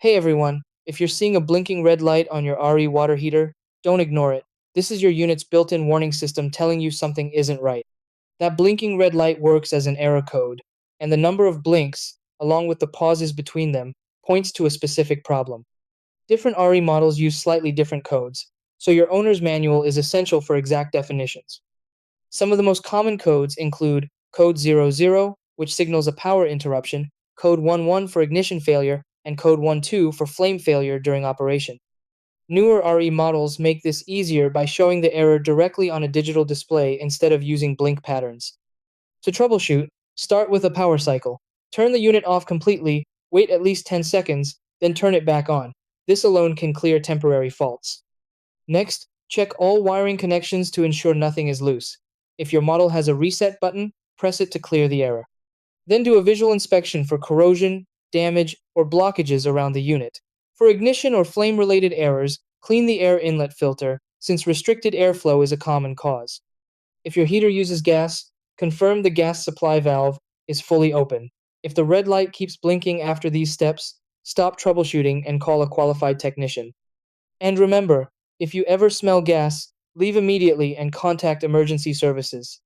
Hey everyone, if you're seeing a blinking red light on your RE water heater, don't ignore it. This is your unit's built-in warning system telling you something isn't right. That blinking red light works as an error code, and the number of blinks, along with the pauses between them, points to a specific problem. Different RE models use slightly different codes, so your owner's manual is essential for exact definitions. Some of the most common codes include code 00, which signals a power interruption, code 11 for ignition failure, and code 12 for flame failure during operation. Newer RE models make this easier by showing the error directly on a digital display instead of using blink patterns. To troubleshoot, start with a power cycle. Turn the unit off completely, wait at least 10 seconds, then turn it back on. This alone can clear temporary faults. Next, check all wiring connections to ensure nothing is loose. If your model has a reset button, press it to clear the error. Then do a visual inspection for corrosion, damage, or blockages around the unit. For ignition or flame-related errors, clean the air inlet filter, since restricted airflow is a common cause. If your heater uses gas, confirm the gas supply valve is fully open. If the red light keeps blinking after these steps, stop troubleshooting and call a qualified technician. And remember, if you ever smell gas, leave immediately and contact emergency services.